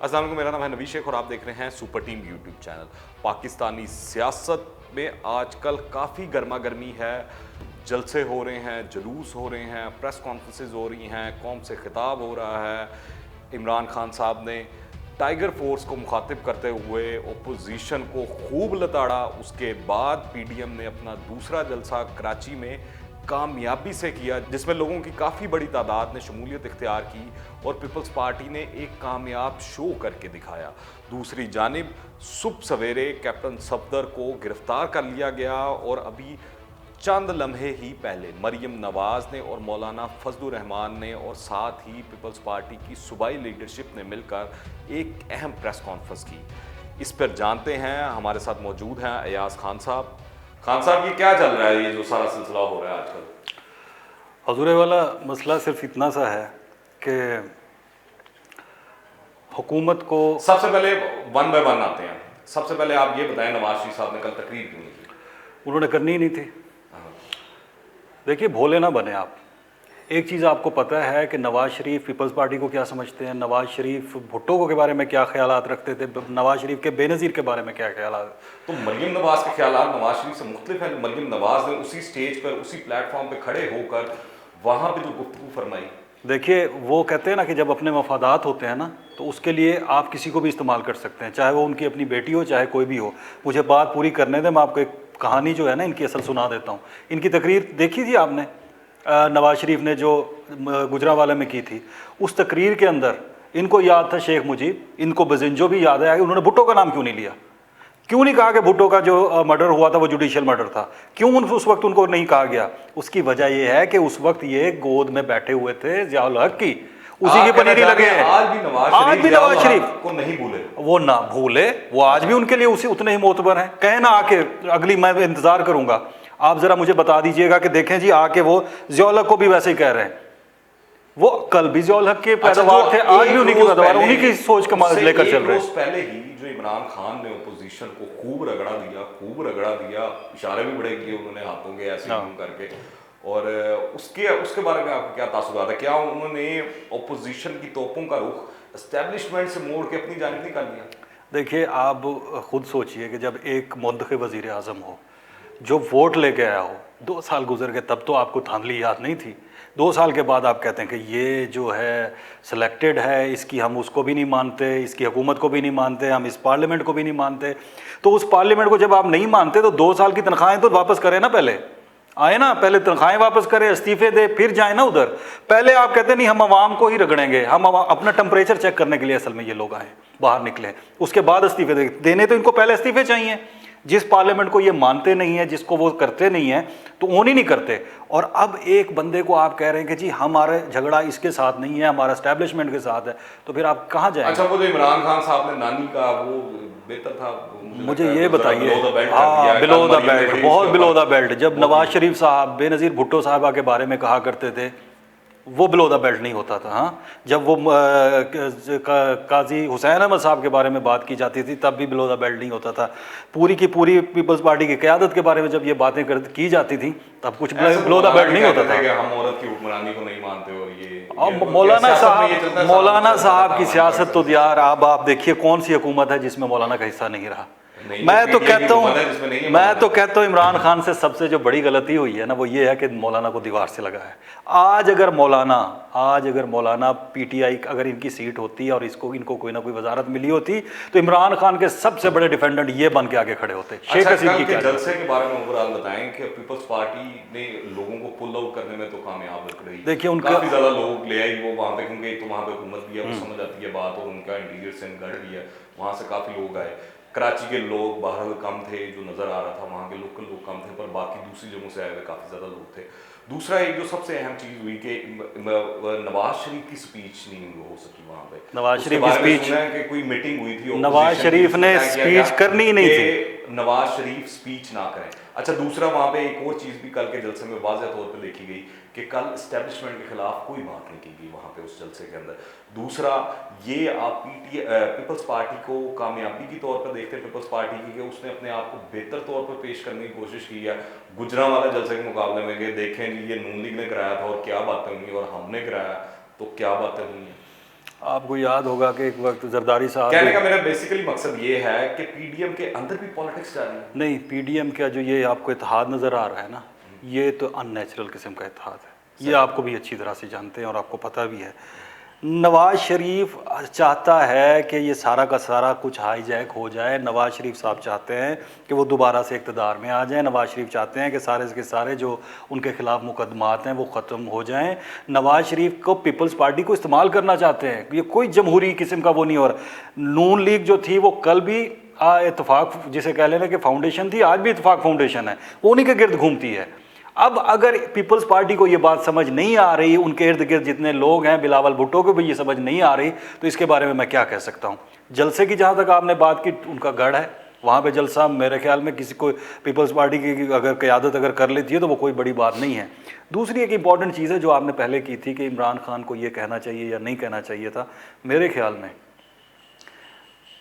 अस्सलाम वालेकुम, मेरा नाम है नबी शेख और आप देख रहे हैं super team YouTube channel. Pakistani सियासत में आजकल काफ़ी गर्मा गर्मी है, जलसे हो रहे हैं, जुलूस हो रहे हैं, प्रेस कॉन्फ्रेंसेज हो रही हैं, कौम से खिताब हो रहा है। इमरान खान साहब ने टाइगर फोर्स को मुखातिब करते हुए ओपोजिशन को खूब लताड़ा। उसके बाद पीडीएम ने अपना दूसरा जलसा कराची में कामयाबी से किया, जिसमें लोगों की काफ़ी बड़ी तादाद ने शमूलियत इख्तियार की और पीपल्स पार्टी ने एक कामयाब शो करके दिखाया। दूसरी जानिब सुबह सवेरे कैप्टन सफदर को गिरफ्तार कर लिया गया और अभी चंद लम्हे ही पहले मरियम नवाज ने और मौलाना फजलुर रहमान ने और साथ ही पीपल्स पार्टी की सूबाई लीडरशिप ने मिलकर एक अहम प्रेस कॉन्फ्रेंस की। इस पर जानते हैं, हमारे साथ मौजूद हैं अयाज खान साहब। खान साहब, ये क्या चल रहा है, ये जो सारा सिलसिला हो रहा है आजकल? हजूर वाला मसला सिर्फ इतना सा है कि हुकूमत को सबसे पहले वन बाय वन आते हैं। सबसे पहले आप ये बताएं, नवाज शरीफ साहब ने कल तकरीर क्यों नहीं की? उन्होंने करनी ही नहीं थी। देखिए, भोले ना बने आप। एक चीज़ आपको पता है कि नवाज शरीफ पीपल्स पार्टी को क्या समझते हैं, नवाज शरीफ भुट्टो को के बारे में क्या ख्यालात रखते थे, नवाज शरीफ के बेनज़ीर के बारे में क्या ख्यालात। तो मरियम नवाज के ख्यालात नवाज शरीफ से मुख्तलिफ है। मरियम नवाज ने उसी स्टेज पर, उसी प्लेटफॉर्म पर खड़े होकर वहाँ पर जो गुफ्तगू फरमाई। देखिए, वो कहते हैं ना कि जब अपने मफादात होते हैं ना, तो उसके लिए आप किसी को भी इस्तेमाल कर सकते हैं, चाहे वो उनकी अपनी बेटी हो, चाहे कोई भी हो। मुझे बात पूरी करने दें, मैं आपको एक कहानी जो है ना इनकी असल सुना देता हूँ। इनकी तकरीर देखी थी आपने, नवाज शरीफ ने जो गुजरांवाला में की थी, उस तकरीर के अंदर इनको याद था शेख मुजीब, इनको बजिंजो भी याद है। उन्होंने भुट्टो का नाम क्यों नहीं लिया? क्यों नहीं कहा कि भुट्टो का जो मर्डर हुआ था वो जुडिशियल मर्डर था? क्यों उस वक्त उनको नहीं कहा गया? उसकी वजह यह है कि उस वक्त ये गोद में बैठे हुए थे ज़ियाउल हक की, उसी की पनीरी लगे हैं। आज भी नवाज शरीफ को नहीं भूले, वो ना भूले, वो आज भी उनके लिए उसी उतने ही मोतबर हैं। कहे ना आके, अगली मैं इंतजार करूंगा, आप जरा मुझे बता दीजिएगा कि देखें जी आके वो ज़ियाउल हक को भी वैसे ही कह रहे हैं। वो कल भी ज़ियाउल हक के पैदावार थे, आज भी उन्हीं की पैदावार, उन्हीं की सोच का लेकर चल रहे हैं। पहले ही जो इमरान खान ने ओपोजिशन को खूब रगड़ा दिया, इशारे भी बड़े किए उन्होंने हाथों के ऐसे करके। और उसके बारे में आपको क्या तासुरात है? क्या उन्होंने ओपोजिशन की तोपों का रुख एस्टेब्लिशमेंट से मोड़ के अपनी जानिब नहीं कर लिया? देखिए, आप खुद सोचिए कि जब एक मुंतखब वज़ीर आज़म हो, जो वोट लेके आया हो, 2 साल गुजर गए, तब तो आपको धांधली याद नहीं थी। 2 साल के बाद आप कहते हैं कि ये जो है सिलेक्टेड है, इसकी हम उसको भी नहीं मानते, इसकी हुकूमत को भी नहीं मानते, हम इस पार्लियामेंट को भी नहीं मानते। तो उस पार्लियामेंट को जब आप नहीं मानते तो 2 साल की तनख्वाहें तो वापस करें ना, पहले आए ना, पहले तनख्वाहें वापस करें, इस्तीफे दे, फिर जाए ना उधर। पहले आप कहते नहीं हम आवाम को ही रगड़ेंगे, हम अपना टेम्परेचर चेक करने के लिए असल में ये लोग आए, बाहर निकले, उसके बाद इस्तीफे देने तो इनको पहले इस्तीफे चाहिए। जिस पार्लियामेंट को ये मानते नहीं है, जिसको वो करते नहीं है, तो ओन ही नहीं करते। और अब एक बंदे को आप कह रहे हैं कि जी हमारा झगड़ा इसके साथ नहीं है, हमारा एस्टैब्लिशमेंट के साथ है, तो फिर आप कहाँ जाएंगे? अच्छा, वो जो इमरान खान साहब ने नानी का वो बेहतर था, मुझे ये बताइए। हाँ, बिलो द बेल्ट, बहुत बिलो द बेल्ट। जब नवाज शरीफ साहब बेनज़ीर भुट्टो साहबा के बारे में कहा करते थे, वो बिलो द बेल्ट नहीं होता था। हाँ, जब वो काजी हुसैन अहमद साहब के बारे में बात की जाती थी, तब भी बिलो द बेल्ट नहीं होता था। पूरी की पूरी पीपल्स पार्टी की क़यादत के बारे में जब ये बातें की जाती थी, तब कुछ बिलो द बेल्ट नहीं होता था। हम औरत की हुक्मरानी को नहीं मानते। और ये मौलाना साहब की सियासत तो यार, अब आप देखिए कौन सी हुकूमत है जिसमें मौलाना का हिस्सा नहीं रहा। मैं तो कहता हूँ इमरान खान से सबसे जो बड़ी गलती हुई है ना, वो ये है कि मौलाना को दीवार से लगा है। आज अगर मौलाना पीटीआई अगर इनकी सीट होती और इनको कोई ना कोई वजारत मिली होती, तो इमरान खान के सबसे बड़े डिफेंडेंट ये बन के आगे खड़े होते। शेख हसीना के जलसे के बारे में ओवरऑल बताएं कि पीपल्स पार्टी ने लोगों को पुल आउट करने में तो कामयाब लग रही। देखिए, उनका काफी ज्यादा लोग ले आई वो वहाँ पे, क्योंकि तो वहाँ पे हुकूमत भी है, वो समझ आती है बात, और उनका इंटीरियर से गढ़ भी है, वहाँ से काफी लोग आए। कराची के लोग बहरहाल कम थे, जो नज़र आ रहा था वहाँ के लोकल लोग कम थे, पर बाकी दूसरी जगहों से आए हुए काफ़ी ज़्यादा लोग थे। दूसरा एक जो सबसे अहम चीज़ हुई कि नवाज शरीफ की स्पीच नहीं हो सकी वहाँ पे। नवाज शरीफ की स्पीच कि कोई मीटिंग हुई थी, नवाज शरीफ ने स्पीच करनी ही नहीं थी, नवाज शरीफ स्पीच ना करें। अच्छा, दूसरा वहाँ पे एक और चीज़ भी कल के जलसे में वाज़ेह तौर पे देखी गई कि कल एस्टेब्लिशमेंट के खिलाफ कोई बात नहीं की गई वहाँ पे उस जलसे के अंदर। दूसरा ये आप पीपल्स पार्टी को कामयाबी की तौर पर देखते हैं, पीपल्स पार्टी की, कि उसने अपने आप को बेहतर तौर पर पेश करने की कोशिश की है। गुजरांवाला जलसे के मुकाबले में देखें ये नून लीग ने कराया था और क्या बातें हुई, और हमने कराया तो क्या बातें हुई हैं। आपको याद होगा कि एक वक्त जरदारी साहब कहने का मेरा बेसिकली मकसद ये है कि पीडीएम के अंदर भी पॉलिटिक्स जा रही है। नहीं, पीडीएम का जो ये आपको इत्तेहाद नज़र आ रहा है ना, ये तो अननेचुरल किस्म का इत्तेहाद है। ये आपको भी अच्छी तरह से जानते हैं और आपको पता भी है। नवाज शरीफ चाहता है कि ये सारा का सारा कुछ हाईजैक हो जाए। नवाज शरीफ साहब चाहते हैं कि वो दोबारा से इक़्तिदार में आ जाएं। नवाज शरीफ चाहते हैं कि सारे के सारे जो उनके ख़िलाफ़ मुकदमात हैं वो ख़त्म हो जाएं। नवाज शरीफ को पीपल्स पार्टी को इस्तेमाल करना चाहते हैं। ये कोई जमहूरी किस्म का वो नहीं हो रहा। नून लीग जो थी वो कल भी इत्तेफाक जिसे कह लेना कि फाउंडेशन थी, आज भी इत्तेफाक फाउंडेशन है, वो उन्हीं के गिर्द घूमती है। अब अगर पीपल्स पार्टी को ये बात समझ नहीं आ रही, उनके इर्द गिर्द जितने लोग हैं, बिलावल भुट्टो को भी ये समझ नहीं आ रही, तो इसके बारे में मैं क्या कह सकता हूँ। जलसे की जहाँ तक आपने बात की, उनका गढ़ है, वहाँ पे जलसा मेरे ख्याल में किसी को पीपल्स पार्टी की अगर क़यादत अगर कर लेती है तो वो कोई बड़ी बात नहीं है। दूसरी एक इंपॉर्टेंट चीज़ है जो आपने पहले की थी कि इमरान खान को ये कहना चाहिए या नहीं कहना चाहिए था। मेरे ख्याल में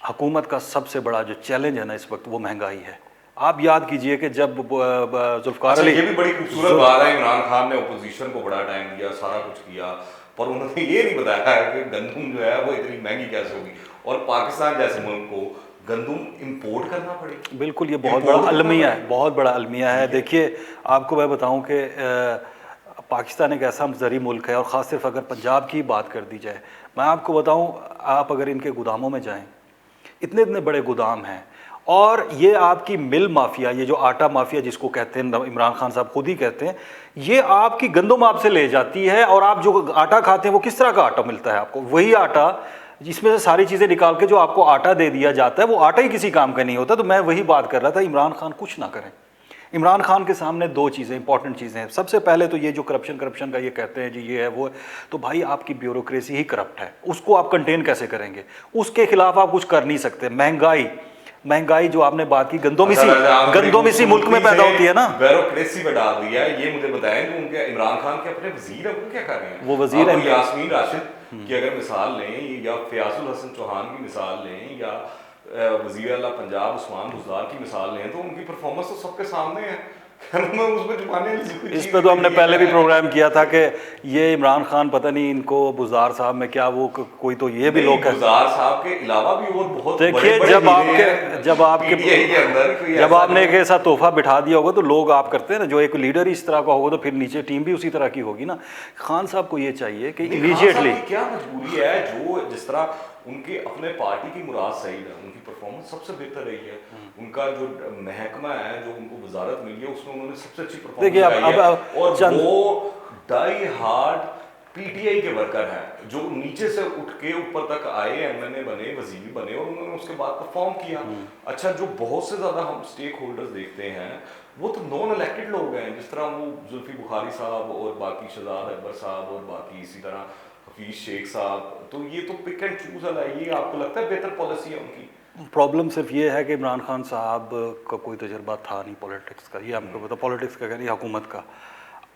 हुकूमत का सबसे बड़ा जो चैलेंज है ना इस वक्त, वो महंगाई है। आप याद कीजिए कि जब जुल्फ़िकार अली, ये भी बड़ी खूबसूरत बात है, इमरान खान ने अपोजिशन को बड़ा टाइम दिया, सारा कुछ किया, पर उन्होंने ये नहीं बताया कि गंदम जो है वो इतनी महंगी कैसे होगी और पाकिस्तान जैसे मुल्क को गंदम इंपोर्ट करना पड़ेगा। बिल्कुल, ये बहुत बड़ा अलमिया है, बहुत बड़ा अलमिया है। देखिए, आपको मैं बताऊं कि पाकिस्तान एक ऐसा ज़री मुल्क है, और ख़ास सिर्फ अगर पंजाब की बात कर दी जाए, मैं आपको बताऊं, आप अगर इनके गोदामों में जाएं, इतने इतने बड़े गोदाम हैं, और ये आपकी मिल माफिया, ये जो आटा माफिया जिसको कहते हैं, इमरान खान साहब खुद ही कहते हैं, ये आपकी गंदम आपसे ले जाती है, और आप जो आटा खाते हैं वो किस तरह का आटा मिलता है आपको? वही आटा जिसमें से सारी चीज़ें निकाल के जो आपको आटा दे दिया जाता है, वो आटा ही किसी काम का नहीं होता। तो मैं वही बात कर रहा था, इमरान खान कुछ ना करें। इमरान खान के सामने दो चीज़ें, इंपॉर्टेंट चीज़ें हैं। सबसे पहले तो ये जो करप्शन का ये कहते हैं जी ये है वो है, तो भाई आपकी ब्यूरोक्रेसी ही करप्ट है, उसको आप कंटेन कैसे करेंगे? उसके खिलाफ आप कुछ कर नहीं सकते। महंगाई जो आपने बात की, गंदों मिसी मुल्क में पैदा होती है ना, ब्यूरोक्रेसी में डाल दिया है। ये मुझे बताएं कि उनके इमरान खान के अपने वजीर है, वो क्या कर रहे हैं? वो वजीर है यास्मीन राशिद की अगर मिसाल लें, या फयाजुल हसन चौहान की मिसाल लें, या वजीर आला पंजाब उस्मान बुज़दार की मिसाल लें, तो उनकी परफॉर्मेंस तो सबके सामने है। इस पे तो हमने पहले भी प्रोग्राम किया था कि ये इमरान खान पता नहीं इनको बुज़दार साहब में क्या वो कोई तो ये भी लोग बुज़दार साहब के अलावा भी और बहुत देखिए, जब आपने एक ऐसा तोहफा बिठा दिया होगा तो लोग आप करते हैं ना, जो एक लीडर इस तरह का होगा तो फिर नीचे टीम भी उसी तरह की होगी ना। खान साहब को ये चाहिए कि इमीडिएटली, क्या मजबूरी है, जो जिस तरह उनके अपने पार्टी की मुराद सही है, उनकी परफॉर्मेंस सबसे बेहतर रही है, उनका जो महकमा है, जो उनको वजारत मिली है, उसमें उन्होंने सबसे अच्छी परफॉर्मेंस दिखाई है। और वो डाई हार्ड पीटीआई के वर्कर हैं, जो नीचे से उठ के ऊपर तक आए, एमएनए बने, वजीर बने, और उन्होंने उसके बाद परफॉर्म किया। अच्छा, जो बहुत से ज्यादा हम स्टेक होल्डर्स देखते हैं वो तो नॉन इलेक्टेड लोग हैं, जिस तरह वो जुल्फी बुखारी साहब और बाकी शहजाद अकबर साहब और बाकी इसी तरह हफीज शेख साहब, तो ये तो पिक एंड चूज वाला है। ये आपको लगता है बेहतर पॉलिसी है उनकी? प्रॉब्लम सिर्फ ये है कि इमरान खान साहब का कोई तजुर्बा था नहीं पॉलिटिक्स का, ये हमको पता, पॉलिटिक्स का नहीं, हुकूमत का।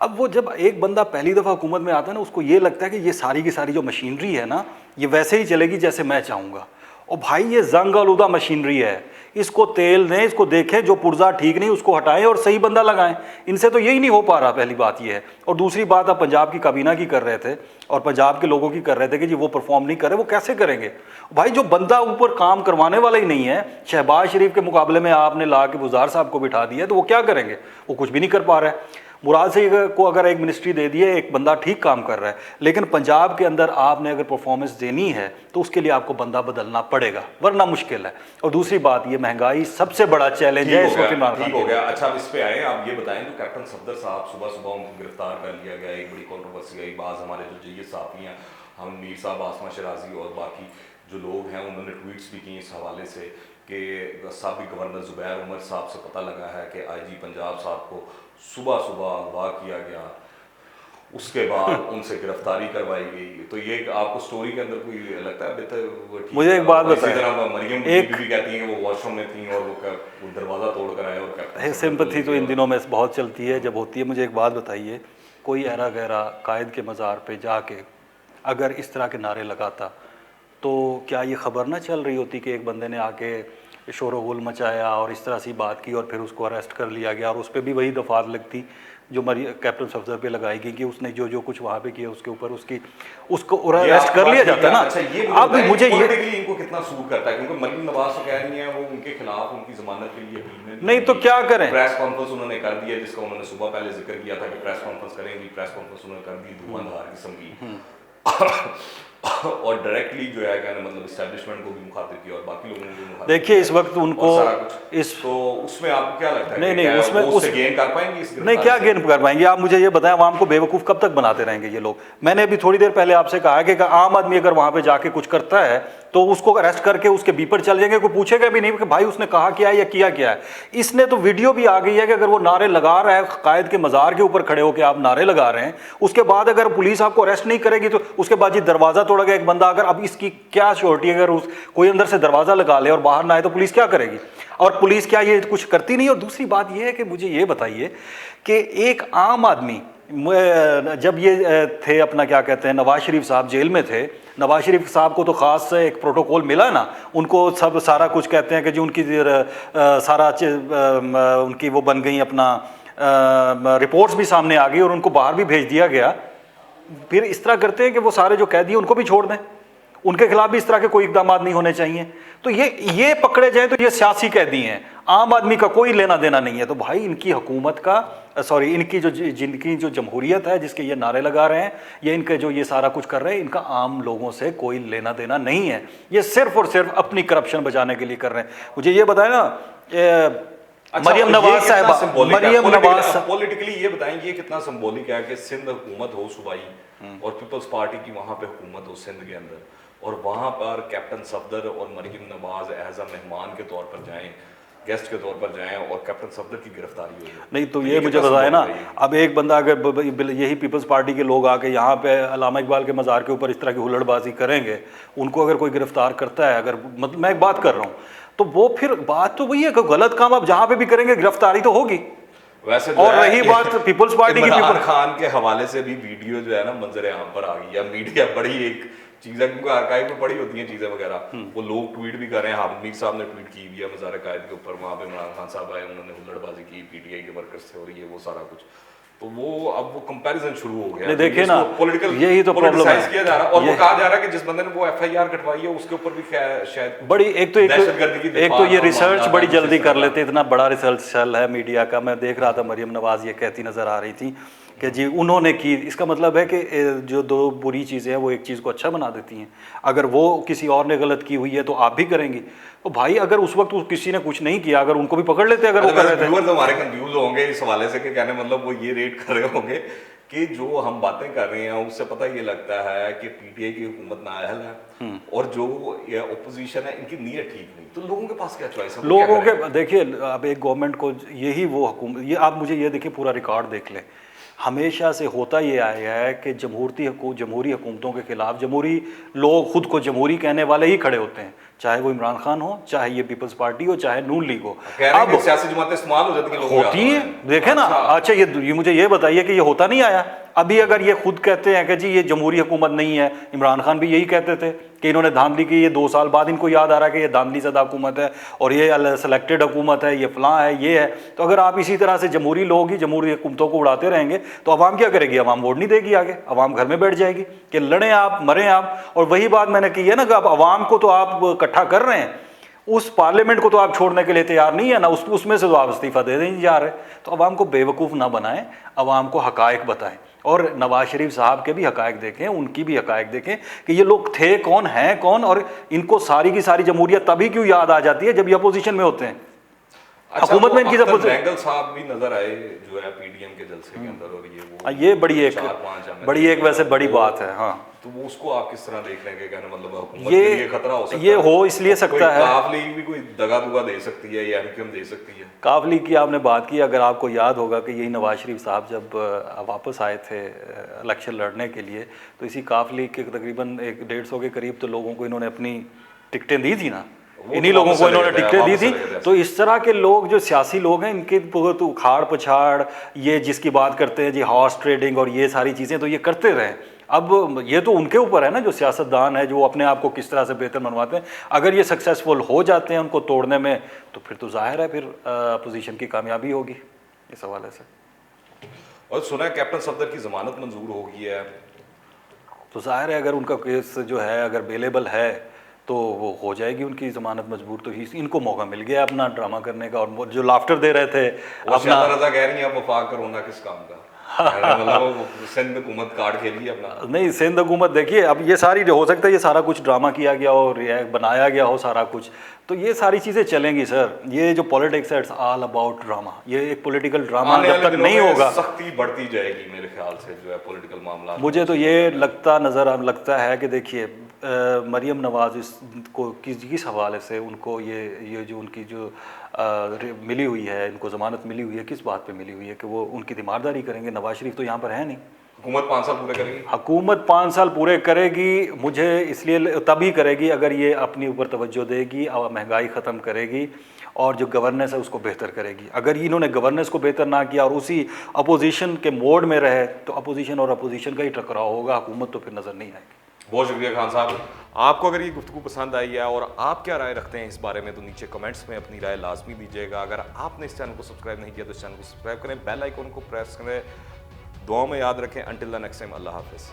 अब वो जब एक बंदा पहली दफ़ा हुकूमत में आता है ना, उसको ये लगता है कि ये सारी की सारी जो मशीनरी है ना, ये वैसे ही चलेगी जैसे मैं चाहूँगा। और भाई ये जंग आलूदा मशीनरी है, इसको तेल दें, इसको देखें, जो पुर्जा ठीक नहीं उसको हटाएं और सही बंदा लगाएं। इनसे तो यही नहीं हो पा रहा, पहली बात ये है। और दूसरी बात, आप पंजाब की काबीना की कर रहे थे और पंजाब के लोगों की कर रहे थे कि जी वो परफॉर्म नहीं कर रहे, वो कैसे करेंगे भाई? जो बंदा ऊपर काम करवाने वाला ही नहीं है, शहबाज शरीफ के मुकाबले में आपने ला के बुज़दार साहब को बिठा दिया, तो वो क्या करेंगे? वो कुछ भी नहीं कर पा रहा है। मुराद से को अगर एक मिनिस्ट्री दे दी है, एक बंदा ठीक काम कर रहा है, लेकिन पंजाब के अंदर आपने अगर परफॉर्मेंस देनी है तो उसके लिए आपको बंदा बदलना पड़ेगा, वरना मुश्किल है। और दूसरी बात, ये महंगाई सबसे बड़ा चैलेंज है इस वक्त इमरान खान। हो गया। अच्छा, अब इस पे आए, आप ये बताएं, जो कैप्टन सफदर साहब सुबह सुबह उनको गिरफ्तार कर लिया गया, एक बड़ी कंट्रोवर्सी आई। बाज़ हमारे जो जय्यद साफ़ी हैं, हम मीर साहब, आसमा शराजी और बाकी जो लोग हैं, उन्होंने ट्वीट्स भी किए इस हवाले से कि साबिक गवर्नर ज़ुबैर उमर साहब से पता लगा है कि आईजी पंजाब साहब को सुबह सुबह अगवा किया गया, उसके बाद उनसे गिरफ्तारी करवाई गई। तो ये आपको स्टोरी के अंदर कोई लगता है बेहतर? मुझे एक बात बताएं, मरियम भी कहती है कि वो वॉशरूम में थी और वो दरवाज़ा तोड़ कर आए और कहते सिंपैथी तो इन दिनों में बहुत चलती है जब होती है। मुझे एक बात बताइए, कोई ऐरा गहरा कायद के मज़ार पे जाके अगर इस तरह के नारे लगाता तो क्या ये ख़बर ना चल रही होती कि एक बंदे ने आके शोर गुल मचाया और इस तरह सी बात की और फिर उसको अरेस्ट कर लिया गया और उस पर भी वही दफात लगती? जो कैप्टन सफदर पे लगाई गई कि उसने जो जो कुछ वहाँ पे किया उसके ऊपर उसको अरेस्ट कर लिया जाता है ना। अच्छा, ये अब मुझे ये इनको कितना सूट करता है, क्योंकि मरीम नवाज तो कह रही है वो उनके खिलाफ उनकी जमानत के लिए अपील में नहीं तो क्या करें। प्रेस कॉन्फ्रेंस उन्होंने कर दिया, जिसका उन्होंने सुबह पहले जिक्र किया था कि प्रेस कॉन्फ्रेंस करेंगी, प्रेस कॉन्फ्रेंस उन्होंने कर दी धुआंधार किस्म की और डायरेक्टली जो है कहने मतलब एस्टैब्लिशमेंट को भी मुखातिब किया और बाकी लोगों को भी मुखातिब। देखिए इस वक्त उनको इस तो उसमें आपको क्या लगता है नहीं उसमें उससे गेन कर पाएंगे इस नहीं क्या गेन कर पाएंगे आप मुझे ये बताएं। आवाम को बेवकूफ़ कब तक बनाते रहेंगे ये लोग। मैंने अभी थोड़ी देर पहले आपसे कहा कि आम आदमी अगर वहां पे जाके कुछ करता है तो उसको अरेस्ट करके उसके बीपर चल जाएंगे, कोई पूछेगा भी नहीं कि भाई उसने कहा क्या है या किया क्या है। इसने तो वीडियो भी आ गई है कि अगर वो नारे लगा रहा है कायद के मज़ार के ऊपर खड़े होकर आप नारे लगा रहे हैं, उसके बाद अगर पुलिस आपको अरेस्ट नहीं करेगी तो उसके बाद जी दरवाज़ा तोड़ा गया एक बंदा, अगर अब इसकी क्या श्योरिटी अगर कोई अंदर से दरवाज़ा लगा ले और बाहर ना आए तो पुलिस क्या करेगी, और पुलिस क्या ये कुछ करती नहीं। और दूसरी बात ये है कि मुझे ये बताइए कि एक आम आदमी जब ये थे अपना क्या कहते हैं नवाज शरीफ साहब जेल में थे, नवाज शरीफ साहब को तो ख़ास एक प्रोटोकॉल मिला ना, उनको सब सारा कुछ कहते हैं कि जो उनकी सारा उनकी वो बन गई अपना रिपोर्ट्स भी सामने आ गई और उनको बाहर भी भेज दिया गया। फिर इस तरह करते हैं कि वो सारे जो कैदी उनको भी छोड़ दें, उनके खिलाफ भी इस तरह के कोई इकदाम नहीं होने चाहिए। तो ये पकड़े जाए तो ये सियासी कैदी हैं, आम आदमी का कोई लेना देना नहीं है। तो भाई इनकी हुकूमत का इनकी जिनकी जो जमहूरियत है जिसके ये नारे लगा रहे हैं या इनके जो ये सारा कुछ कर रहे हैं, इनका आम लोगों से कोई लेना देना नहीं है। ये सिर्फ और सिर्फ अपनी करप्शन बचाने के लिए कर रहे हैं। मुझे ये बताए ना मरियम नवाज साहिबा, मरियम नवाज पॉलिटिकली ये बताएंगे ये कितना सिंबॉलिक है कि सिंध हुकूमत हो सूबाई और पीपल्स पार्टी की वहाँ पे हुकूमत हो सिंध के अंदर, और वहाँ पर कैप्टन सफदर और मरियम नवाज एज अ मेहमान के तौर पर जाएं, गेस्ट के तौर पर जाएं और कैप्टन सफदर की गिरफ्तारी हो जाए। नहीं तो ये मुझे बताया ना, अब एक बंदा अगर यही पीपल्स पार्टी के लोग आके यहाँ पे अल्लामा इकबाल के मज़ार के ऊपर इस तरह की हुल्लड़बाजी करेंगे, उनको अगर कोई गिरफ्तार करता है, अगर मतलब मैं एक बात कर रहा हूँ, तो वो फिर बात तो वही है कि गलत काम आप जहाँ पे भी करेंगे गिरफ्तारी तो होगी। वैसे और रही बात पीपल्स पार्टी की, इमरान खान के हवाले से भी वीडियो जो है ना मंजर आम पर आ गई है, मीडिया बड़ी एक चीज़ है क्योंकि आर्काइव में पड़ी होती हैं चीज़ें वगैरह, वो लोग ट्वीट भी कर रहे हैं। हामिद मीर साहब ने ट्वीट की हुई है मज़ार कायद के ऊपर, वहाँ पे इमरान खान साहब आए, उन्होंने हुल्लड़बाजी की पीटीआई के वर्कर्स से हो रही है वो सारा कुछ, तो वो अब वो कंपैरिजन शुरू हो गया। देखिए ना पॉलिटिकल यही तो प्रॉब्लम है किया जा रहा है। और वो कहा जा रहा है कि जिस बंदे ने वो एफआईआर कटवाई है उसके ऊपर भी शायद बड़ी एक तो ये रिसर्च बड़ी जल्दी कर लेते, इतना बड़ा रिसर्च चल है मीडिया का। मैं देख रहा था मरियम नवाज ये कहती नजर आ रही थी कि जी उन्होंने की, इसका मतलब है कि जो दो बुरी चीज़ें हैं वो एक चीज़ को अच्छा बना देती हैं। अगर वो किसी और ने गलत की हुई है तो आप भी करेंगी। तो भाई अगर उस वक्त किसी ने कुछ नहीं किया, अगर उनको भी पकड़ लेते, अगर वो कर रहे थे, व्यूअर्स हमारे कंफ्यूज होंगे इस हवाले से कि कहने मतलब वो ये रेट कर रहे होंगे कि जो हम बातें कर रहे हैं उससे पता ये लगता है कि पीटीआई की हुकूमत नाअहल है और जो ओपोजिशन है इनकी नीयत ठीक नहीं, तो लोगों के पास क्या चॉइस है? लोगों के देखिए अब एक गवर्नमेंट को यही वो हुकूमत, ये आप मुझे ये देखिए पूरा रिकॉर्ड देख लें, हमेशा से होता ये आया है कि जमहूरी हुकूमतों के खिलाफ जमहूरी लोग, खुद को जमहूरी कहने वाले ही खड़े होते हैं, चाहे वो इमरान खान हो, चाहे ये पीपल्स पार्टी हो, चाहे नून लीग हो। अब सियासी जमातें इस्तेमाल हो जाती हैं, होती है, देखे ना। अच्छा ये मुझे ये बताइए कि ये होता नहीं आया? अभी अगर ये खुद कहते हैं कि जी ये जमहूरी हुकूमत नहीं है, इमरान खान भी यही कहते थे कि इन्होंने धांधली की, ये 2 साल बाद इनको याद आ रहा है कि ये धांधली ज़दा हुकूमत है और ये सेलेक्टेड हुकूमत है, ये फलां है, ये है। तो अगर आप इसी तरह से जमहूरी लोग ही जमहूरी हुकूमतों को उड़ाते रहेंगे तो अवाम क्या करेगी? अवाम वोट नहीं देगी आगे, अवाम घर में बैठ जाएगी कि लड़ें आप मरें आप। और वही बात मैंने की है ना कि अब अवाम को तो आप इकट्ठा कर रहे हैं, उस पार्लियामेंट को तो आप छोड़ने के लिए तैयार नहीं है ना, उसमें से तो आप इस्तीफा दे नहीं जा रहे। तो अवाम को बेवकूफ़ ना बनाएं, अवाम को हकायक बताएं और नवाज शरीफ साहब के भी हकायक देखें, उनकी भी हकायक देखें कि ये लोग थे कौन, हैं कौन, और इनको सारी की सारी जमहूरियत तभी क्यों याद आ जाती है जब ये अपोजिशन में होते हैं। हुकूमत में इनकी बेंगल साहब भी नजर आए जो है पीडीएम के जलसे के अंदर, और ये बड़ी एक वैसे बड़ी बात है। हाँ, तो वो उसको आप किस तरह देख रहे हैं? कहने मतलब हुकूमत के लिए खतरा हो सकता है, ये हो इसलिए सकता है, काफ लीग भी कोई दगा दे सकती है या एमक्यूएम दे सकती है। काफ लीग की आपने बात की, अगर आपको याद होगा कि यही नवाज शरीफ साहब जब वापस आए थे इलेक्शन लड़ने के लिए, तो इसी काफ लीग के तकरीबन 150 के करीब तो लोगों को इन्होंने अपनी टिकटें दी थी ना, इन्हीं लोगों को इन्होंने टिकटें दी थी। तो इस तरह के लोग जो सियासी लोग हैं, इनके तो उखाड़ पछाड़, ये जिसकी बात करते हैं जी हॉर्स ट्रेडिंग और ये सारी चीज़ें तो ये करते रहें। अब ये तो उनके ऊपर है ना, जो सियासतदान है, जो अपने आप को किस तरह से बेहतर मनवाते हैं। अगर ये सक्सेसफुल हो जाते हैं उनको तोड़ने में, तो फिर तो जाहिर है फिर अपोजिशन की कामयाबी होगी इस हवाले से। और सुना है कैप्टन सफदर की जमानत मंजूर हो गई है। तो जाहिर है अगर उनका केस जो है अगर बेलेबल है तो वो हो जाएगी उनकी ज़मानत मजबूर। तो इनको मौका मिल गया अपना ड्रामा करने का, और वो जो लाफ्टर दे रहे थे और अपना। शायद रजा कह रही है अब वफाक करोना किस काम का। मतलब वो सिंध हुकूमत कार्ड खेली है अपना। नहीं, सिंध हुकूमत देखिए, अब ये सारी हो सकता है ये सारा कुछ ड्रामा किया गया हो, बनाया गया हो सारा कुछ, तो ये सारी चीज़ें चलेंगी सर। ये जो पॉलिटिक्स है इट्स ऑल अबाउट ड्रामा, ये एक पॉलिटिकल ड्रामा जब तक नहीं होगा सख्ती बढ़ती जाएगी मेरे ख्याल से जो है पॉलिटिकल मामला। मुझे तो ये लगता है कि देखिए मरियम नवाज इसको किस हवाले से उनको ये जो उनकी जो मिली हुई है, इनको ज़मानत मिली हुई है, किस बात पे मिली हुई है कि वो उनकी तीमारदारी करेंगे। नवाज शरीफ तो यहाँ पर है नहीं। हुकूमत 5 साल पूरे करेगी। हुकूमत 5 साल पूरे करेगी, मुझे इसलिए तभी करेगी अगर ये अपने ऊपर तवज्जो देगी और महंगाई ख़त्म करेगी और जो गवर्नेंस है उसको बेहतर करेगी। अगर इन्होंने गवर्नेंस को बेहतर ना किया और उसी अपोजिशन के मोड में रहे तो अपोजिशन और अपोजिशन का ही टकराव होगा, हुकूमत तो फिर नज़र नहीं आएगी। बहुत शुक्रिया खान साहब। आपको अगर ये गुफ्तगू पसंद आई है और आप क्या राय रखते हैं इस बारे में तो नीचे कमेंट्स में अपनी राय लाजमी दीजिएगा। अगर आपने इस चैनल को सब्सक्राइब नहीं किया तो इस चैनल को सब्सक्राइब करें, बेल आइकन को प्रेस करें। दुआ में याद रखें। अंटिल द नेक्स्ट टाइम, अल्लाह हाफिज़।